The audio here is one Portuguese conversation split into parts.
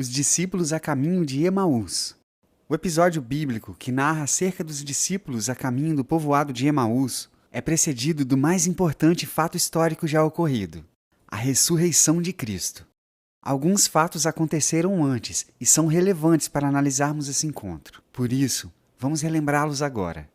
Os discípulos a caminho de Emaús. O episódio bíblico que narra acerca dos discípulos a caminho do povoado de Emaús é precedido do mais importante fato histórico já ocorrido: a ressurreição de Cristo. Alguns fatos aconteceram antes e são relevantes para analisarmos esse encontro. Por isso, vamos relembrá-los agora.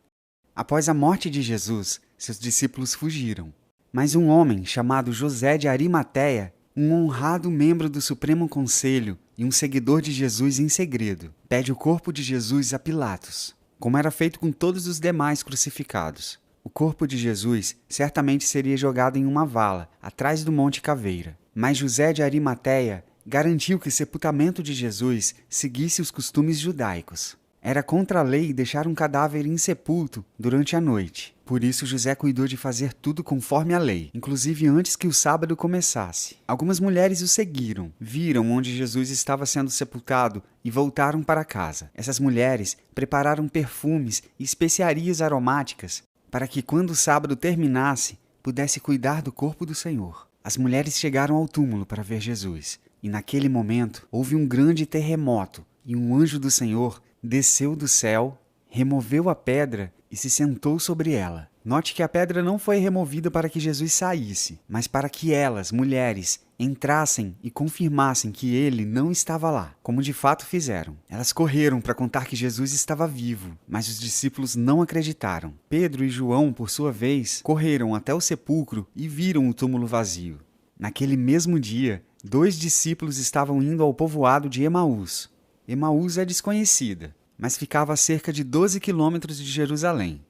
Após a morte de Jesus, seus discípulos fugiram. Mas um homem chamado José de Arimateia, um honrado membro do Supremo Conselho e um seguidor de Jesus em segredo, pede o corpo de Jesus a Pilatos, como era feito com todos os demais crucificados. O corpo de Jesus certamente seria jogado em uma vala, atrás do Monte Caveira. Mas José de Arimateia garantiu que o sepultamento de Jesus seguisse os costumes judaicos. Era contra a lei deixar um cadáver insepulto durante a noite. Por isso José cuidou de fazer tudo conforme a lei, inclusive antes que o sábado começasse. Algumas mulheres o seguiram, viram onde Jesus estava sendo sepultado e voltaram para casa. Essas mulheres prepararam perfumes e especiarias aromáticas para que, quando o sábado terminasse, pudesse cuidar do corpo do Senhor. As mulheres chegaram ao túmulo para ver Jesus, e naquele momento houve um grande terremoto, e um anjo do Senhor desceu do céu, removeu a pedra e se sentou sobre ela. Note que a pedra não foi removida para que Jesus saísse, mas para que elas, mulheres, entrassem e confirmassem que ele não estava lá, como de fato fizeram. Elas correram para contar que Jesus estava vivo, mas os discípulos não acreditaram. Pedro e João, por sua vez, correram até o sepulcro e viram o túmulo vazio. Naquele mesmo dia, 2 discípulos estavam indo ao povoado de Emaús. Emaús é desconhecida, mas ficava a cerca de 12 quilômetros de Jerusalém.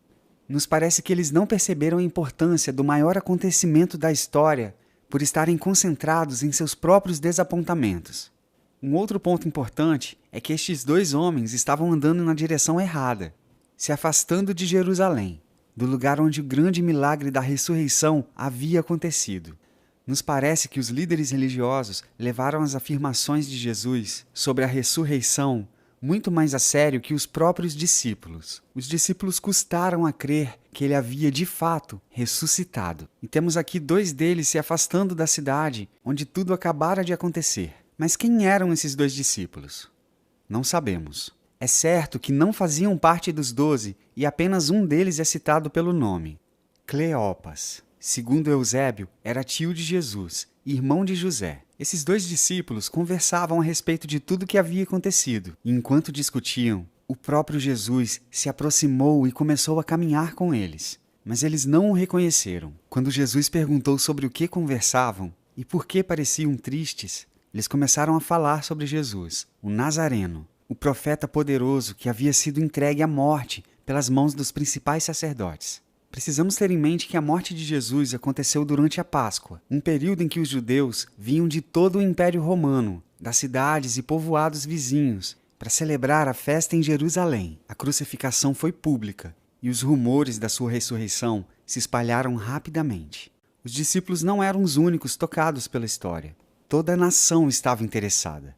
Nos parece que eles não perceberam a importância do maior acontecimento da história por estarem concentrados em seus próprios desapontamentos. Um outro ponto importante é que estes 2 homens estavam andando na direção errada, se afastando de Jerusalém, do lugar onde o grande milagre da ressurreição havia acontecido. Nos parece que os líderes religiosos levaram as afirmações de Jesus sobre a ressurreição muito mais a sério que os próprios discípulos. Os discípulos custaram a crer que ele havia de fato ressuscitado. E temos aqui 2 deles se afastando da cidade onde tudo acabara de acontecer. Mas quem eram esses 2 discípulos? Não sabemos. É certo que não faziam parte dos 12 e apenas um deles é citado pelo nome: Cleopas. Segundo Eusébio, era tio de Jesus, irmão de José. Esses 2 discípulos conversavam a respeito de tudo o que havia acontecido. E enquanto discutiam, o próprio Jesus se aproximou e começou a caminhar com eles. Mas eles não o reconheceram. Quando Jesus perguntou sobre o que conversavam e por que pareciam tristes, eles começaram a falar sobre Jesus, o Nazareno, o profeta poderoso que havia sido entregue à morte pelas mãos dos principais sacerdotes. Precisamos ter em mente que a morte de Jesus aconteceu durante a Páscoa, um período em que os judeus vinham de todo o Império Romano, das cidades e povoados vizinhos, para celebrar a festa em Jerusalém. A crucificação foi pública e os rumores da sua ressurreição se espalharam rapidamente. Os discípulos não eram os únicos tocados pela história. Toda a nação estava interessada.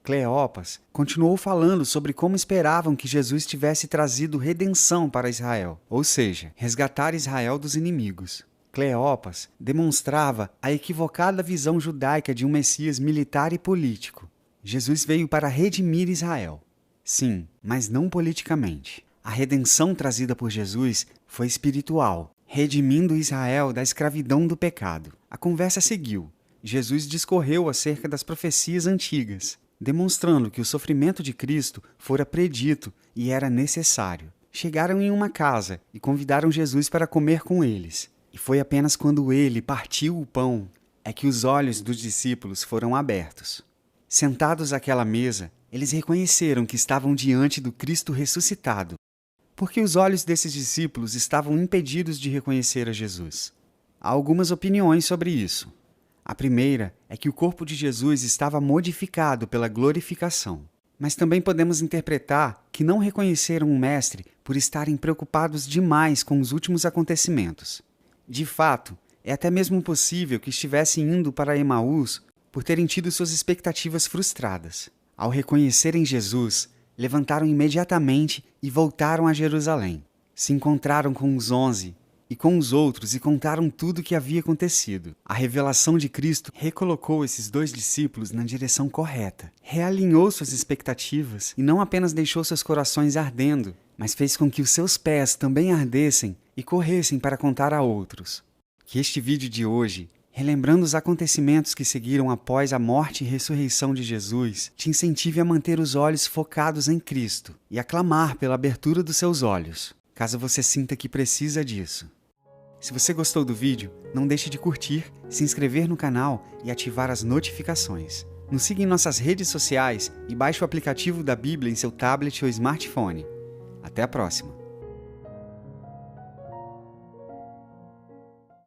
Cleopas continuou falando sobre como esperavam que Jesus tivesse trazido redenção para Israel, ou seja, resgatar Israel dos inimigos. Cleopas demonstrava a equivocada visão judaica de um Messias militar e político. Jesus veio para redimir Israel. Sim, mas não politicamente. A redenção trazida por Jesus foi espiritual, redimindo Israel da escravidão do pecado. A conversa seguiu. Jesus discorreu acerca das profecias antigas, demonstrando que o sofrimento de Cristo fora predito e era necessário. Chegaram em uma casa e convidaram Jesus para comer com eles. E foi apenas quando ele partiu o pão é que os olhos dos discípulos foram abertos. Sentados àquela mesa, eles reconheceram que estavam diante do Cristo ressuscitado. Porque os olhos desses discípulos estavam impedidos de reconhecer a Jesus. Há algumas opiniões sobre isso. A primeira é que o corpo de Jesus estava modificado pela glorificação. Mas também podemos interpretar que não reconheceram o Mestre por estarem preocupados demais com os últimos acontecimentos. De fato, é até mesmo possível que estivessem indo para Emaús por terem tido suas expectativas frustradas. Ao reconhecerem Jesus, levantaram imediatamente e voltaram a Jerusalém. Se encontraram com os 11 e com os outros e contaram tudo o que havia acontecido. A revelação de Cristo recolocou esses 2 discípulos na direção correta, realinhou suas expectativas e não apenas deixou seus corações ardendo, mas fez com que os seus pés também ardessem e corressem para contar a outros. Que este vídeo de hoje, relembrando os acontecimentos que seguiram após a morte e ressurreição de Jesus, te incentive a manter os olhos focados em Cristo e a clamar pela abertura dos seus olhos, caso você sinta que precisa disso. Se você gostou do vídeo, não deixe de curtir, se inscrever no canal e ativar as notificações. Nos siga em nossas redes sociais e baixe o aplicativo da Bíblia em seu tablet ou smartphone. Até a próxima!